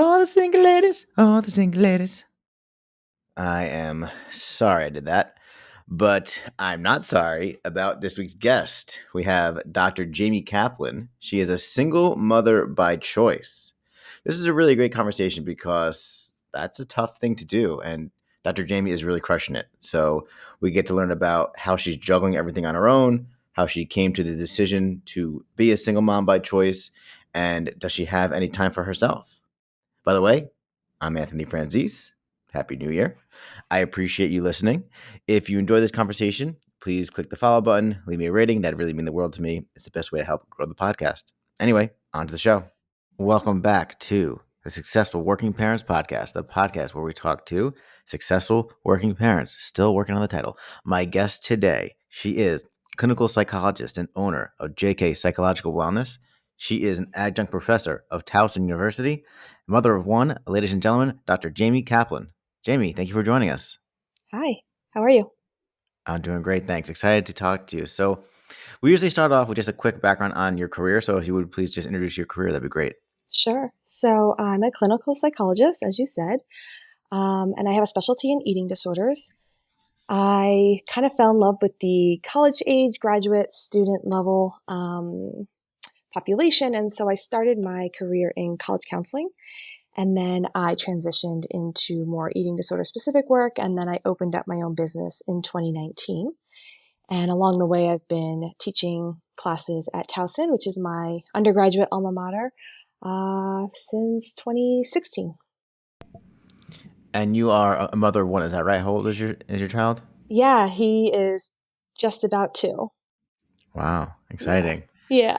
All the single ladies, all the single ladies. I am sorry I did that, but I'm not sorry about this week's guest. We have Dr. Jaime Kaplan. She is a single mother by choice. This is a really great conversation because that's a tough thing to do, and Dr. Jaime is really crushing it. So we get to learn about how she's juggling everything on her own, how she came to the decision to be a single mom by choice, and does she have any time for herself? By the way, I'm Anthony Franzese. Happy New Year. I appreciate you listening. If you enjoy this conversation, please click the follow button, leave me a rating. That'd really mean the world to me. It's the best way to help grow the podcast. Anyway, on to the show. Welcome back to the Successful Working Parents Podcast, the podcast where we talk to successful working parents, still working on the title. My guest today, she is clinical psychologist and owner of JK Psychological Wellness. She is an adjunct professor of Towson University, mother of one, ladies and gentlemen, Dr. Jaime Kaplan. Jaime, thank you for joining us. Hi, how are you? I'm doing great, thanks. Excited to talk to you. So we usually start off with just a quick background on your career. So if you would please just introduce your career, that'd be great. Sure. So I'm a clinical psychologist, as you said, and I have a specialty in eating disorders. I kind of fell in love with the college age, graduate, student level population. And so I started my career in college counseling. And then I transitioned into more eating disorder specific work. And then I opened up my own business in 2019. And along the way, I've been teaching classes at Towson, which is my undergraduate alma mater, since 2016. And you are a mother of one, is that right? How old is your child? Yeah, he is just about 2. Wow, exciting. Yeah.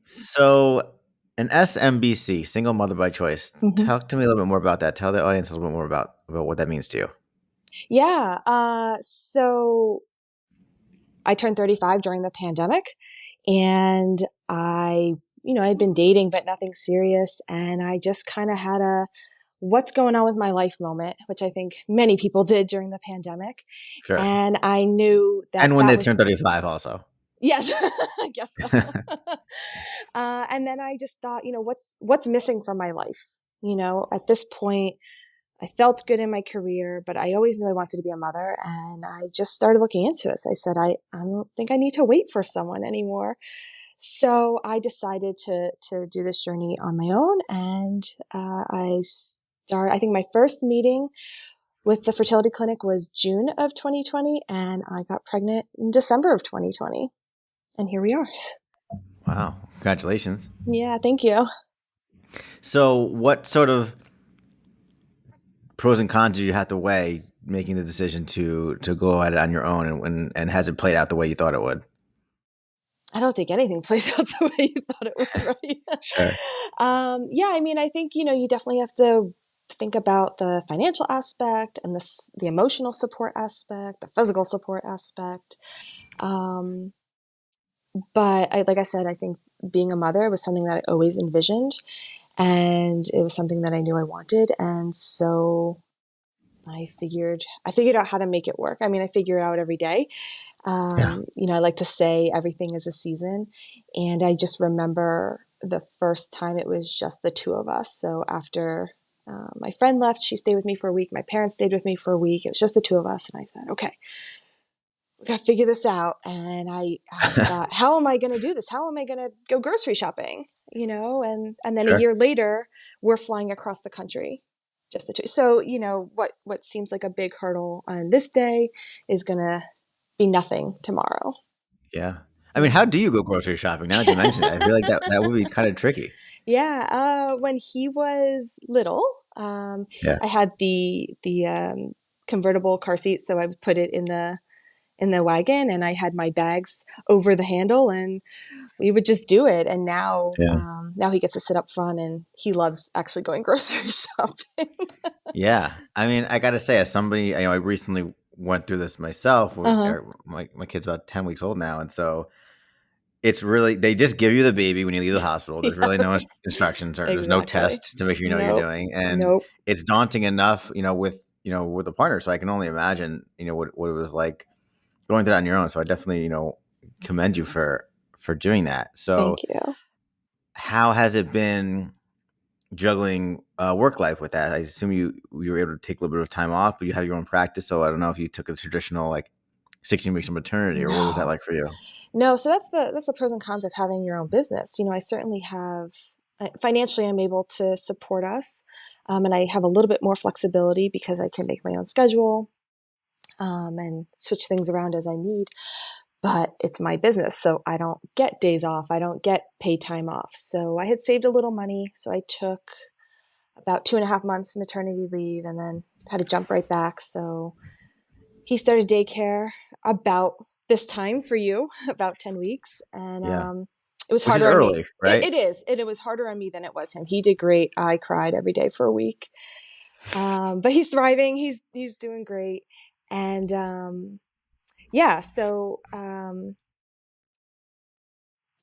So an SMBC, single mother by choice. Mhm. Talk to me a little bit more about that. Tell the audience a little bit more about what that means to you. Yeah. So I turned 35 during the pandemic, and I'd been dating, but nothing serious. And I just kind of had a what's going on with my life moment, which I think many people did during the pandemic. Sure. And I knew that And when that they was, turn 35 also. yes, I guess so. And then I just thought, what's missing from my life? At this point, I felt good in my career, but I always knew I wanted to be a mother, and I just started looking into it. So I said, I don't think I need to wait for someone anymore. So I decided to do this journey on my own, and I think my first meeting with the fertility clinic was June of 2020, and I got pregnant in December of 2020. And here we are. Wow. Congratulations. Yeah, thank you. So what sort of pros and cons did you have to weigh making the decision to go at it on your own, and has it played out the way you thought it would? I don't think anything plays out the way you thought it would, right? Sure. Yeah, I mean, I think, you definitely have to think about the financial aspect and the emotional support aspect, the physical support aspect. But like I said, I think being a mother was something that I always envisioned, and it was something that I knew I wanted. And so I figured out how to make it work. I mean, I figure it out every day. Yeah. I like to say everything is a season. And I just remember the first time it was just the two of us. So after my friend left, she stayed with me for a week. My parents stayed with me for a week. It was just the two of us. And I thought, okay, we got to figure this out. And I thought, how am I going to do this? How am I going to go grocery shopping? And then Sure. a year later, we're flying across the country. Just the two. So, what seems like a big hurdle on this day is going to be nothing tomorrow. Yeah. I mean, how do you go grocery shopping? Now that you mention it, I feel like that would be kind of tricky. Yeah. When he was little, Yeah. I had the convertible car seat, so I would put it in the wagon, and I had my bags over the handle, and we would just do it. And now, Yeah. now he gets to sit up front, and he loves actually going grocery shopping. Yeah. I mean, I got to say, as somebody, I recently went through this myself. Uh-huh. My kid's about 10 weeks old now. And so it's really, they just give you the baby when you leave the hospital. There's really no Yes, instructions, or there's no exactly. test to make sure you know what you're Nope. doing. And Nope. it's daunting enough, with a partner. So I can only imagine, what it was like going through that on your own. So I definitely, commend you for doing that. So Thank you. how has it been juggling work life with that? I assume you were able to take a little bit of time off, but you have your own practice. So I don't know if you took a traditional like 16 weeks of maternity, or what was that No, like for you? no. So that's the pros and cons of having your own business. I certainly have financially, I'm able to support us, and I have a little bit more flexibility because I can make my own schedule, and switch things around as I need. But it's my business, so I don't get days off. I don't get paid time off. So I had saved a little money, so I took about 2.5 months maternity leave, and then had to jump right back. So he started daycare about this time for you, about 10 weeks. And Yeah, it was which is harder on me. early, It, right? it is. It was harder on me than it was him. He did great. I cried every day for a week. But he's thriving. He's doing great. And yeah, so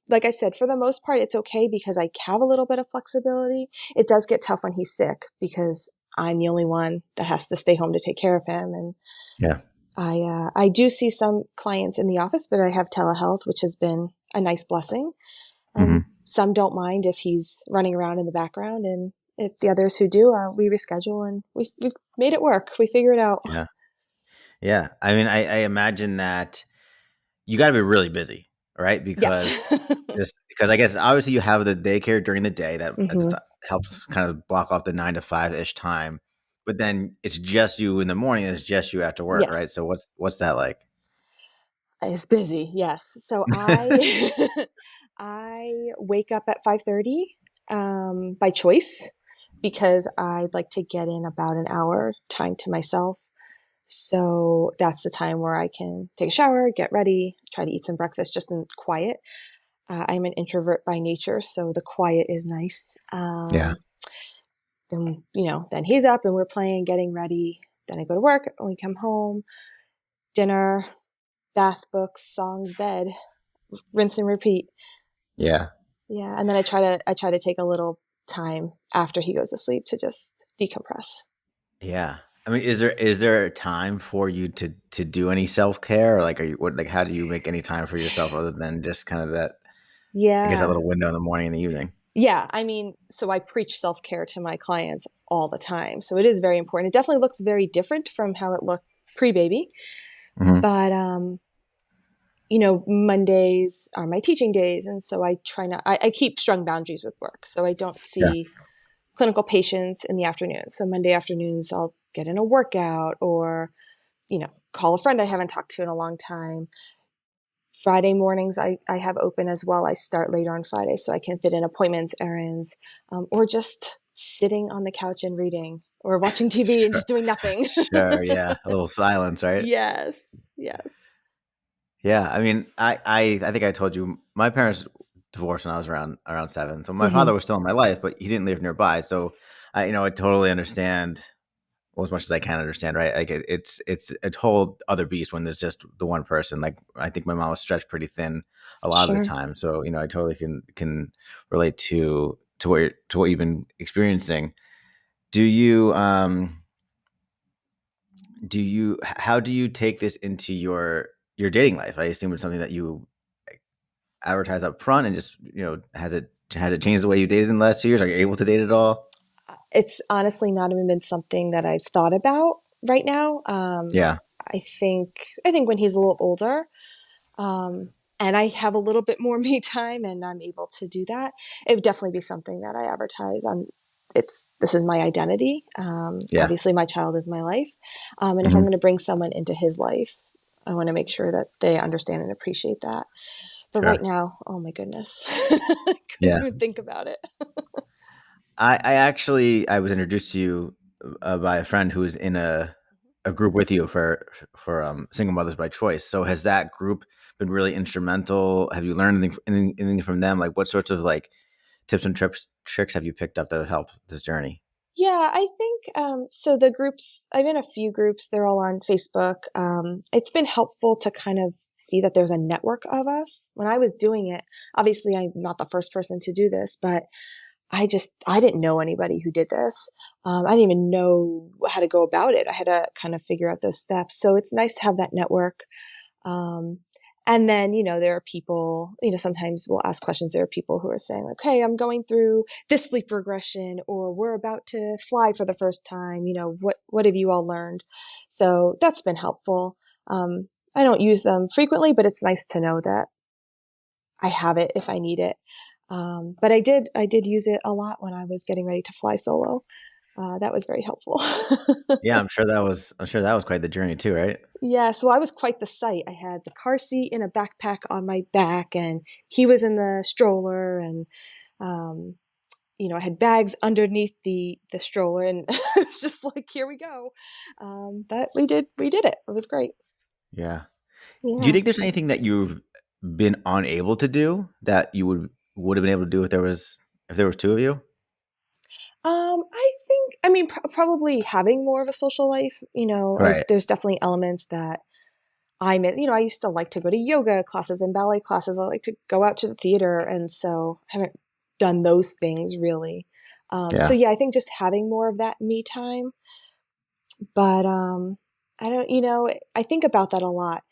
like I said, for the most part, it's okay because I have a little bit of flexibility. It does get tough when he's sick because I'm the only one that has to stay home to take care of him. And Yeah. I do see some clients in the office, but I have telehealth, which has been a nice blessing. And Hmm. some don't mind if he's running around in the background. And if the others who do, we reschedule, and we've made it work. We figure it out. Yeah. Yeah. I mean, I imagine that you got to be really busy, right? Yes. Because I guess obviously you have the daycare during the day that Hmm. helps kind of block off the 9 to 5 ish time, but then it's just you in the morning. And it's just you after work, right? Yes. So what's that like? It's busy. Yes. So I I wake up at 5:30 by choice because I'd like to get in about an hour time to myself. So that's the time where I can take a shower, get ready, try to eat some breakfast just in quiet. I'm an introvert by nature, so the quiet is nice. Yeah. Then he's up and we're playing, getting ready. Then I go to work and we come home, dinner, bath, books, songs, bed, rinse and repeat. Yeah. Yeah, and then I try to take a little time after he goes to sleep to just decompress. Yeah. I mean, is there a time for you to do any self-care, or like are you what like how do you make any time for yourself other than just kind of that, I guess, that Yeah. little window in the morning and the evening? Yeah, I mean, so I preach self-care to my clients all the time. So it is very important. It definitely looks very different from how it looked pre-baby, Hmm. but Mondays are my teaching days, and so I try not I keep strong boundaries with work. So I don't Yeah. see clinical patients in the afternoon. So Monday afternoons I'll get in a workout or, call a friend I haven't talked to in a long time. Friday mornings I have open as well. I start later on Friday so I can fit in appointments, errands, or just sitting on the couch and reading or watching TV and Sure. just doing nothing. Sure. Yeah. A little silence, right? Yes, yes. Yeah, I mean, I think I told you my parents divorced when I was around 7. So my Hmm. father was still in my life, but he didn't live nearby. So I totally understand, well, as much as I can understand, right? Like it's a whole other beast when there's just the one person. Like I think my mom was stretched pretty thin a lot of the Sure. time. So I totally can relate to what you've been experiencing. Do you how do you take this into your dating life? I assume it's something that you advertise up front, and just has it changed the way you dated in the last 2 years? Are you able to date at all? It's honestly not even been something that I've thought about right now. Yeah. I think when he's a little older, um, and I have a little bit more me time and I'm able to do that, it would definitely be something that I advertise on. This is my identity. Yeah. Obviously, my child is my life, and if I'm Hmm. going to bring someone into his life, I want to make sure that they understand and appreciate that. But right Sure. now, oh my goodness, I couldn't Yeah. even think about it. I was introduced to you by a friend who's in a group with you for single mothers by choice. So has that group been really instrumental? Have you learned anything from them? Like what sorts of like tips and tricks have you picked up that have helped this journey? Yeah, I think so. The groups, I'm in a few groups, they're all on Facebook. It's been helpful to kind of see that there's a network of us. When I was doing it, obviously, I'm not the first person to do this, but I didn't know anybody who did this. I didn't even know how to go about it. I had to kind of figure out those steps. So it's nice to have that network. Um, And then, there are people, sometimes we'll ask questions. There are people who are saying like, hey, I'm going through this sleep regression, or we're about to fly for the first time. What have you all learned? So that's been helpful. I don't use them frequently, but it's nice to know that I have it if I need it. But I did use it a lot when I was getting ready to fly solo. That was very helpful. Yeah, I'm sure that was quite the journey too, right? Yeah, so I was quite the sight. I had the car seat in a backpack on my back, and he was in the stroller, and um, I had bags underneath the stroller, and it's just like, here we go. But we did it. It was great. Yeah. Do you Yeah. think there's anything that you've been unable to do that you would have been able to do if there was two of you? I think, I mean, probably having more of a social life. Right. There's definitely elements that I miss. I used to like to go to yoga classes and ballet classes. I like to go out to the theater, and so I haven't done those things really. So Yeah. yeah, I think just having more of that me time. But I don't, I think about that a lot.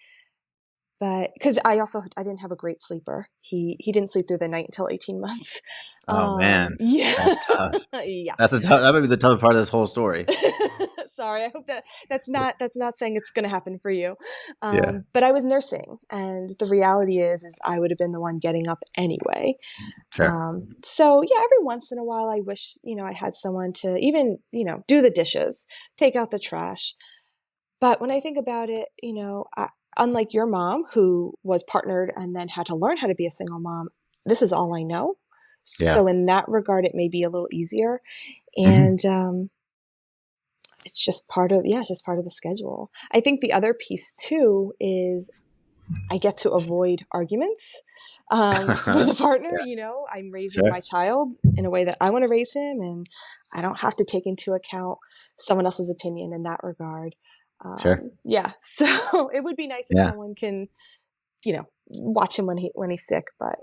But because I didn't have a great sleeper. He didn't sleep through the night until 18 months. Oh man, Yeah, that's tough. yeah. That might be the toughest part of this whole story. Sorry, I hope that's not saying it's going to happen for you. Yeah. But I was nursing, and the reality is I would have been the one getting up anyway. Sure. So yeah, every once in a while, I wish I had someone to even do the dishes, take out the trash. But when I think about it, unlike your mom who was partnered and then had to learn how to be a single mom, this is all I know. Yeah. So in that regard, it may be a little easier. Hmm. And it's just part of, yeah, it's just part of the schedule. I think the other piece too is I get to avoid arguments with a partner. Yeah. I'm raising Sure. my child in a way that I want to raise him, and I don't have to take into account someone else's opinion in that regard. Sure. Yeah, so it would be nice if Yeah. someone can, watch him when he's sick, but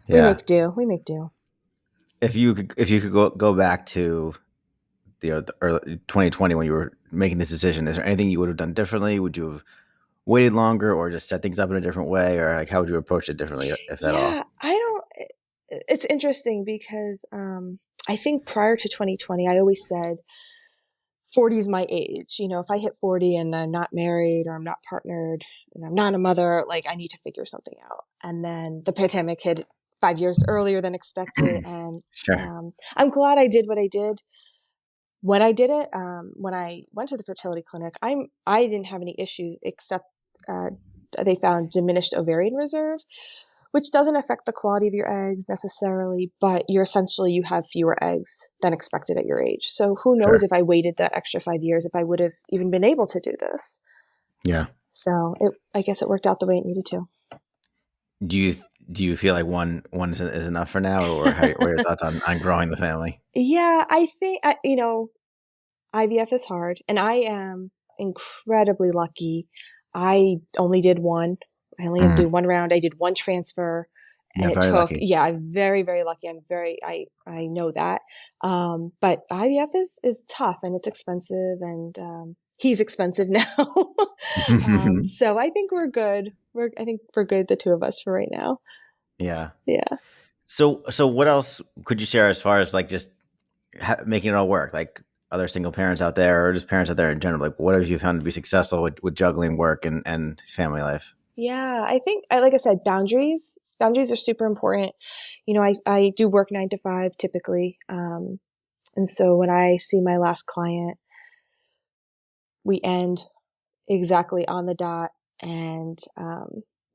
we Yeah. make do. We make do. If you could go back to the early 2020 when you were making this decision, is there anything you would have done differently? Would you have waited longer, or just set things up in a different way, or like how would you approach it differently, if at all? Yeah, I don't. It's interesting because I think prior to 2020, I always said 40 is my age. If I hit 40 and I'm not married or I'm not partnered and I'm not a mother, like I need to figure something out. And then the pandemic hit 5 years earlier than expected. And Sure. I'm glad I did what I did when I did it. When I went to the fertility clinic, I didn't have any issues except uh, they found diminished ovarian reserve, which doesn't affect the quality of your eggs necessarily, but you have fewer eggs than expected at your age. So who knows Sure. if I waited that extra 5 years, if I would have even been able to do this. Yeah. So I guess it worked out the way it needed to. Do you do you feel like one is enough for now, or what are your thoughts on growing the family? Yeah, I think, IVF is hard, and I am incredibly lucky. I only did one. I only had to do Mhm. one round. I did one transfer, Yeah, and it very took. lucky. Yeah, I'm very very lucky. I know that. But IVF is tough and it's expensive, and he's expensive now. So I think we're good. I think we're good, the two of us, for right now. Yeah. Yeah. So what else could you share as far as like just making it all work? Like other single parents out there, or just parents out there in general. Like what have you found to be successful with juggling work and family life? Yeah, I think, like I said, boundaries. Boundaries are super important. I do work 9 to 5 typically. And so when I see my last client, we end exactly on the dot, and,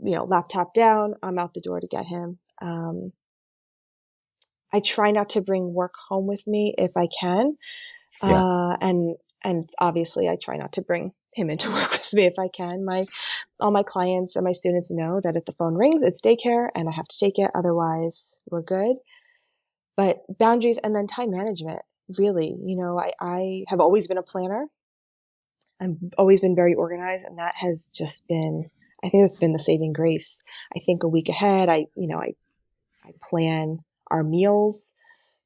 laptop down, I'm out the door to get him. I try not to bring work home with me if I can. Yeah. And obviously I try not to bring him into work with me if I can. All my clients and my students know that if the phone rings, it's daycare and I have to take it. Otherwise we're good. But boundaries and then time management, really, I have always been a planner. I've always been very organized, and that has just been, I think that's been the saving grace. I think a week ahead. I plan our meals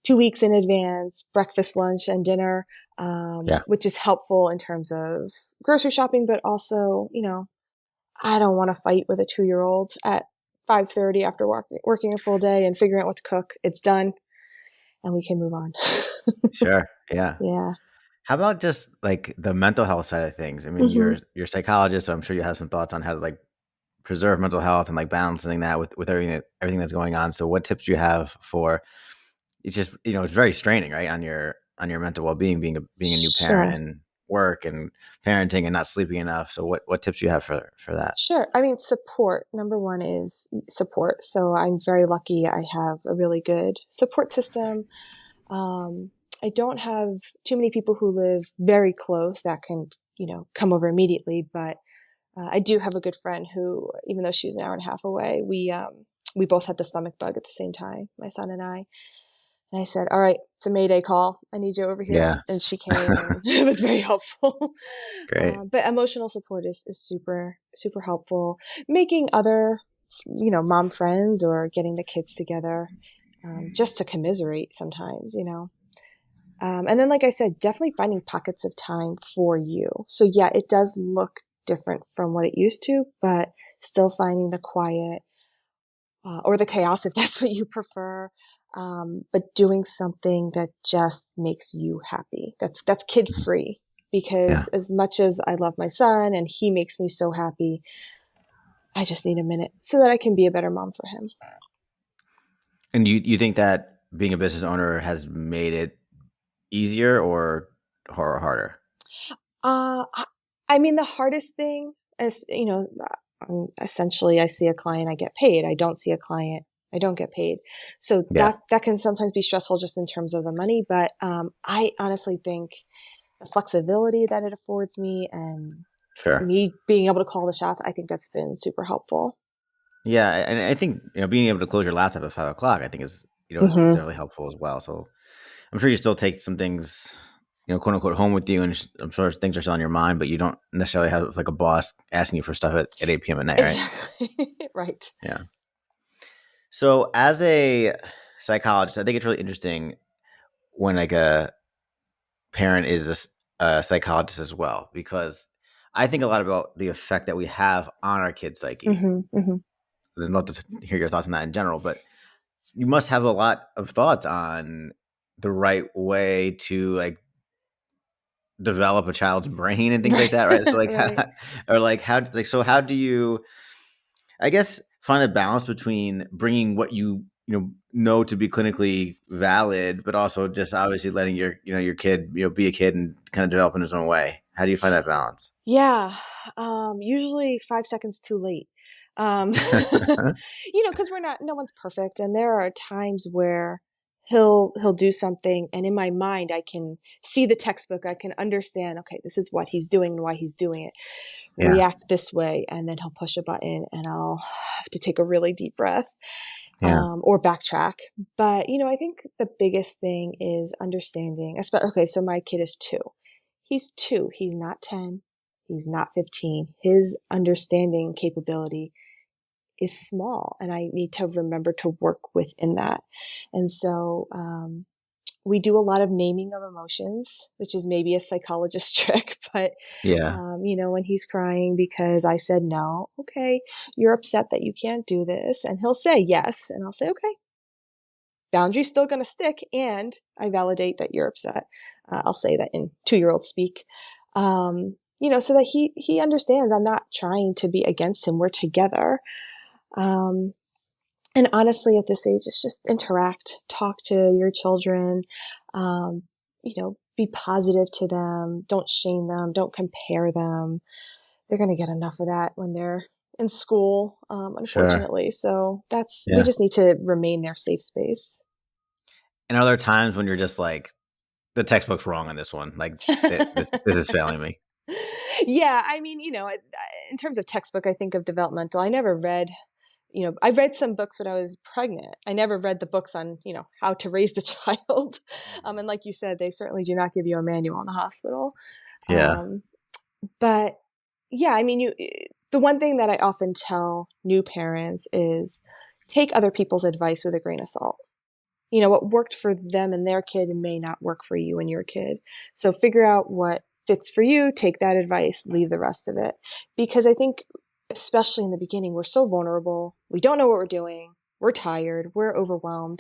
2 weeks in advance, breakfast, lunch, and dinner, Yeah. which is helpful in terms of grocery shopping, but also, I don't want to fight with a 2-year-old at 5:30 after working a full day and figuring out what to cook. It's done and we can move on. Sure. Yeah. Yeah. How about just like the mental health side of things? I mean, Hmm. you're a psychologist, so I'm sure you have some thoughts on how to like preserve mental health and like balancing that with everything that's going on. So what tips do you have for it's just, it's very straining, right, on your mental well-being being a new parent Sure. and work and parenting and not sleeping enough. So what tips do you have for that? Sure. I mean, support. Number one is support. So I'm very lucky. I have a really good support system. Um, I don't have too many people who live very close that can, come over immediately, but I do have a good friend who, even though she's an hour and a half away, we both had the stomach bug at the same time, my son and I. And I said, "All right, it's a Mayday call. I need you over here." Yeah. And she came, and it was very helpful. Great. But emotional support is super super helpful. Making other, mom friends or getting the kids together, just to commiserate sometimes, And then, like I said, definitely finding pockets of time for you. So yeah, it does look different from what it used to, but still finding the quiet, or the chaos if that's what you prefer. But doing something that just makes you happy. That's kid free. Yeah. Because as much as I love my son and he makes me so happy, I just need a minute so that I can be a better mom for him. And you think that being a business owner has made it easier or harder? Uh, I mean, the hardest thing is, essentially I see a client, I get paid. I don't see a client, I don't get paid. So Yeah. that can sometimes be stressful just in terms of the money. But I honestly think the flexibility that it affords me and Sure. me being able to call the shots, I think that's been super helpful. Yeah, and I think being able to close your laptop at 5 o'clock, I think is Hmm. generally helpful as well. So I'm sure you still take some things, quote unquote, home with you, and I'm sure things are still on your mind, but you don't necessarily have like a boss asking you for stuff at 8 p.m. at night, right? Exactly. Right. Yeah. So as a psychologist, I think it's really interesting when like a parent is a psychologist as well, because I think a lot about the effect that we have on our kids' psyche. Hmm. Hmm. I'd love to hear your thoughts on that in general, but you must have a lot of thoughts on the right way to like develop a child's brain and things like Right. that, right? So like Right. how do you I guess find the balance between bringing what you know to be clinically valid, but also just obviously letting your kid be a kid and kind of develop in his own way. How do you find that balance? Yeah. Usually 5 seconds too late. Um, because no one's perfect. And there are times where he'll do something. And in my mind, I can see the textbook. I can understand, okay, this is what he's doing and why he's doing it. Yeah, React this way. And then he'll push a button and I'll have to take a really deep breath, yeah, or backtrack. But, I think the biggest thing is understanding. Okay, so my kid is 2. He's 2. He's not 10. He's not 15. His understanding capability is small, and I need to remember to work within that. And so, we do a lot of naming of emotions, which is maybe a psychologist trick, but, yeah, when he's crying because I said no, okay, you're upset that you can't do this. And he'll say yes. And I'll say, okay, boundary's still going to stick. And I validate that you're upset. I'll say that in 2-year-old speak. So that he understands I'm not trying to be against him. We're together. Um, and honestly, at this age, it's just interact, talk to your children, be positive to them. Don't shame them. Don't compare them. They're going to get enough of that when they're in school, sure, unfortunately. So we yeah. just need to remain their safe space. And are there times when you're just like the textbook's wrong on this one, like this is failing me? Yeah, I mean, in terms of textbook, I think of developmental. I never read, I read some books when I was pregnant. I never read the books on, how to raise the child. And like you said, they certainly do not give you a manual in the hospital. Yeah, Um, but yeah, I mean, the one thing that I often tell new parents is take other people's advice with a grain of salt. What worked for them and their kid may not work for you and your kid. So figure out what fits for you, take that advice, leave the rest of it. Because I think especially in the beginning, we're so vulnerable. We don't know what we're doing. We're tired. We're overwhelmed.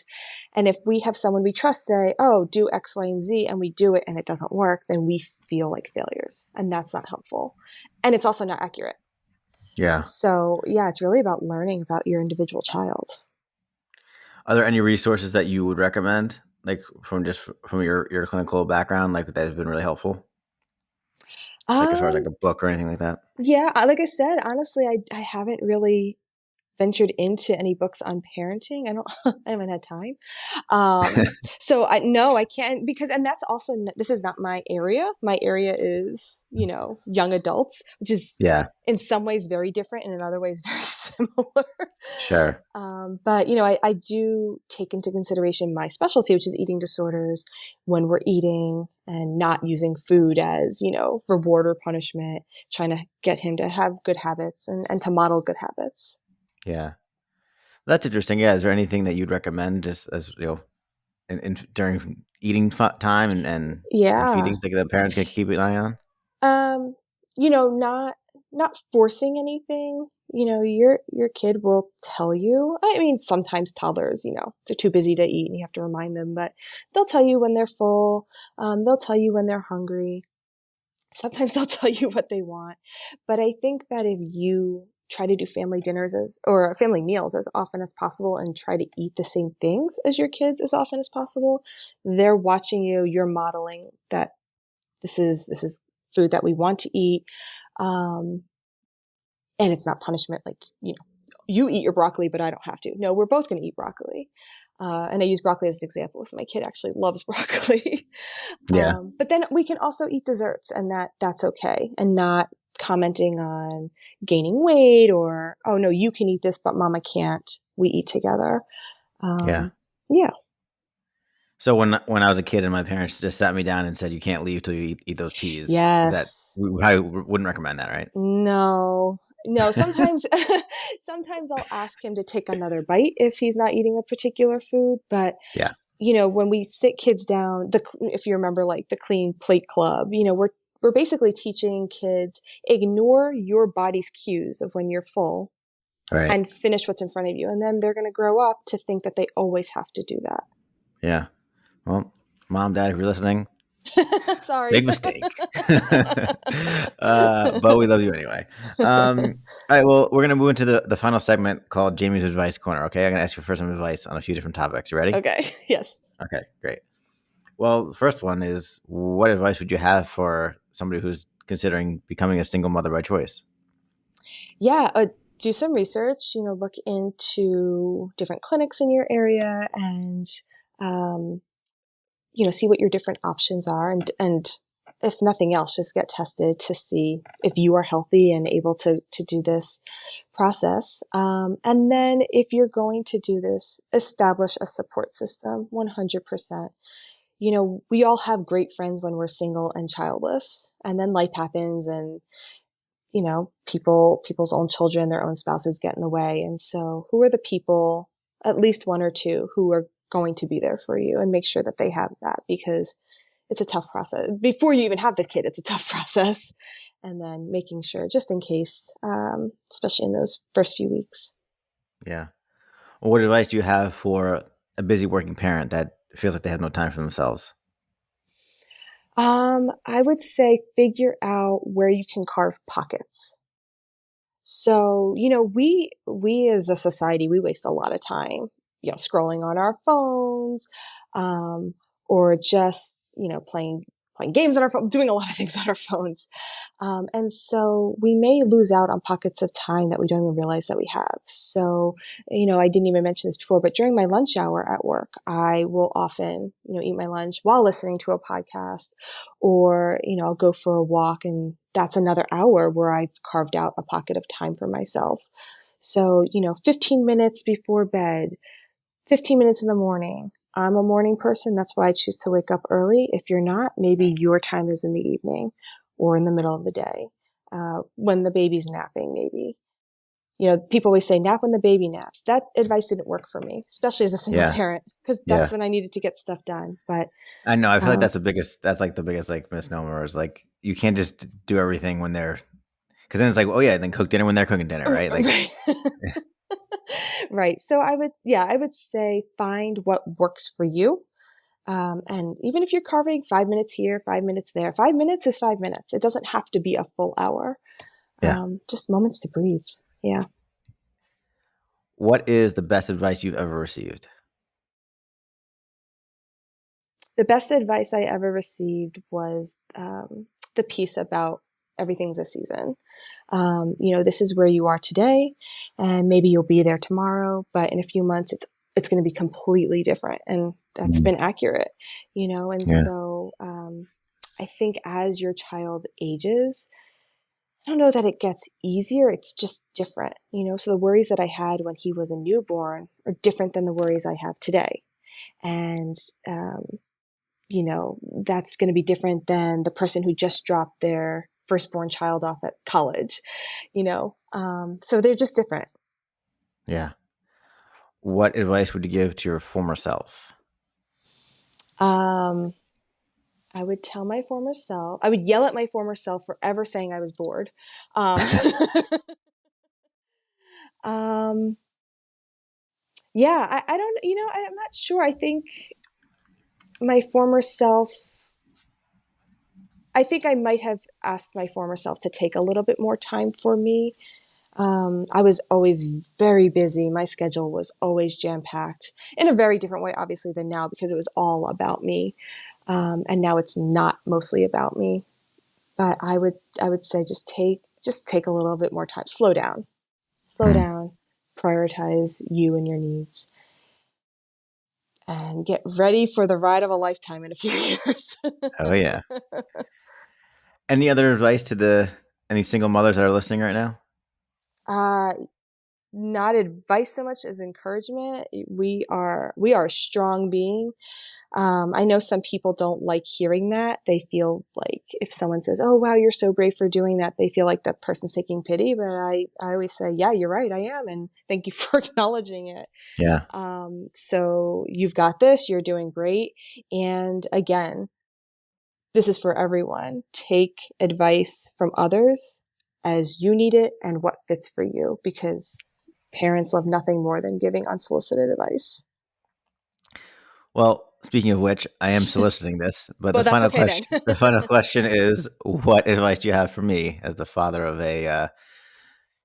And if we have someone we trust say, oh, do X, Y, and Z, and we do it and it doesn't work, then we feel like failures. And that's not helpful. And it's also not accurate. Yeah. So, yeah, it's really about learning about your individual child. Are there any resources that you would recommend, like from your clinical background, like that have been really helpful? Like as far as like Um, a book or anything like that? yeah, like I said, honestly, I haven't really ventured into any books on parenting. I don't, I haven't had time. So I no, I can't because, and that's also, this is not my area. My area is, young adults, which is Yeah, in some ways very different and in other ways very similar. sure. But, I do take into consideration my specialty, which is eating disorders when we're eating and not using food as, reward or punishment, trying to get him to have good habits and to model good habits. Yeah. That's interesting. Yeah. Is there anything that you'd recommend just as, during eating time and Yeah. feedings like the parents can keep an eye on? Um, not forcing anything. Your kid will tell you. I mean, sometimes toddlers, they're too busy to eat and you have to remind them, but they'll tell you when they're full. They'll tell you when they're hungry. Sometimes they'll tell you what they want. But I think that if you try to do family dinners or family meals as often as possible and try to eat the same things as your kids as often as possible, they're watching you, you're modeling that this is food that we want to eat. Um, and it's not punishment. Like, you eat your broccoli, but I don't have to. No, we're both going to eat broccoli. And I use broccoli as an example because my kid actually loves broccoli. Yeah. But then we can also eat desserts and that's okay. And not commenting on gaining weight or, oh no, you can eat this, but mama can't. We eat together. Yeah. Yeah. So when I was a kid and my parents just sat me down and said, "You can't leave till you eat those peas," is that Yes. I wouldn't recommend that, right? No, no. Sometimes, sometimes I'll ask him to take another bite if he's not eating a particular food. But Yeah. when we sit kids down, if you remember, like the Clean Plate Club, we're basically teaching kids ignore your body's cues of when you're full All right. and finish what's in front of you, and then they're going to grow up to think that they always have to do Yeah. Well, mom, dad, if you're listening, that. Sorry. big mistake. But we love you anyway. All right. Well, we're gonna move into the final segment called Jamie's Advice Corner. Okay, I'm gonna ask you for some advice on a few different topics. You ready? Okay. Yes. Okay, great. Well, the first one is, what advice would you have for somebody who's considering becoming a single mother by choice? Yeah, do some research, look into different clinics in your area and, um, see what your different options are. And if nothing else, just get tested to see if you are healthy and able to do this process. And then if you're going to do this, establish a support system 100%. We all have great friends when we're single and childless, and then life happens and people's own children, their own spouses get in the way. And so who are the people, at least one or two, who are going to be there for you, and make sure that they have that, because it's a tough process. Before you even have the kid, it's a tough process. And then making sure, just in case, especially in those first few weeks. Yeah. Well, what advice do you have for a busy working parent that feels like they have no time for themselves? I would say figure out where you can carve pockets. So, we as a society, we waste a lot of time, scrolling on our phones, um, or just, playing games on our phone, doing a lot of things on our phones. And so we may lose out on pockets of time that we don't even realize that we have. So, I didn't even mention this before, but during my lunch hour at work, I will often, eat my lunch while listening to a podcast, or, I'll go for a walk, and that's another hour where I've carved out a pocket of time for myself. So, 15 minutes before bed, 15 minutes in the morning. I'm a morning person. That's why I choose to wake up early. If you're not, maybe your time is in the evening or in the middle of the day, when the baby's napping, maybe. People always say nap when the baby naps. That advice didn't work for me, especially as a single Yeah. parent, because that's Yeah. when I needed to get stuff done. But I know. I feel like um, that's like the biggest like misnomer is like you can't just do everything when they're, Because then it's like, oh yeah, then cook dinner when they're cooking dinner, right? Like, Right. Right. So I would say find what works for you. And even if you're carving 5 minutes here, 5 minutes there, 5 minutes is 5 minutes. It doesn't have to be a full hour. yeah. Just moments to breathe. Yeah. What is the best advice you've ever received? The best advice I ever received was the piece about everything's a season. This is where you are today, and maybe you'll be there tomorrow, but in a few months, it's going to be completely different, and that's been accurate. And Yeah. so I think as your child ages, I don't know that it gets easier. It's just different. So the worries that I had when he was a newborn are different than the worries I have today, and that's going to be different than the person who just dropped their firstborn child off at college, so they're just different. Yeah. What advice would you give to your former self? Um, I would tell my former self, I would yell at my former self for ever saying I was bored. Um, um, yeah, I don't, I'm not sure. I think my former self, I think I might have asked my former self to take a little bit more time for me. I was always very busy. My schedule was always jam-packed in a very different way, obviously, than now because it was all about me. And now it's not mostly about me. But I would say just take a little bit more time. Slow Mm. down, prioritize you and your needs, and get ready for the ride of a lifetime in a few years. Oh yeah. Any other advice to any single mothers that are listening right now? uh, Not advice so much as encouragement. We are a strong being. I know some people don't like hearing that. They feel like if someone says, "Oh, wow, you're so brave for doing that," they feel like that person's taking pity. But I always say, "Yeah, you're right. I am. And thank you for acknowledging it." Yeah. So you've got this. You're doing great. And again, this is for everyone. Take advice from others as you need it and what fits for you, because parents love nothing more than giving unsolicited advice. Well, speaking of which, I am soliciting this, but But that's okay then. the final question is, what advice do you have for me as the father of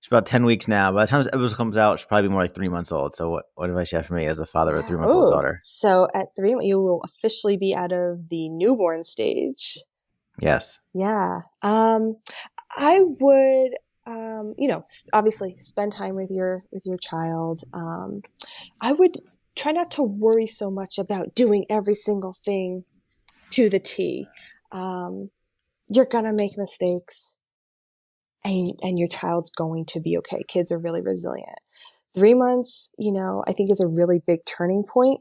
she's about 10 weeks now. By the time this episode comes out, she'll probably be more like 3 months old. So what advice do you have for me as the father of a Yeah. 3-month-old Oh, daughter? so at 3, you will officially be out of the newborn stage. Yes. Yeah. I would, obviously spend time with your child. I would try not to worry so much about doing every single thing to the T. You're gonna make mistakes, and your child's going to be okay. Kids are really resilient. 3 months, I think is a really big turning point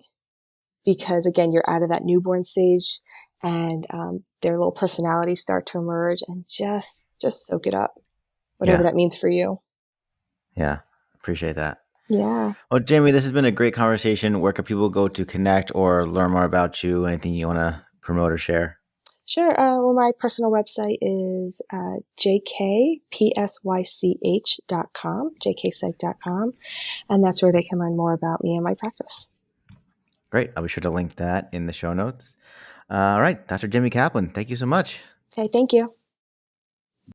because again, you're out of that newborn stage, and their little personalities start to emerge, and just soak it up, whatever Yeah. that means for you. Yeah. Appreciate that. Yeah. Well, Jamie, this has been a great conversation. Where can people go to connect or learn more about you? Anything you want to promote or share? Sure. Well, my personal website is jkpsych.com, jkpsych.com, and that's where they can learn more about me and my practice. Great. I'll be sure to link that in the show notes. All right. Dr. Jaime Kaplan, thank you so much. Okay, thank you.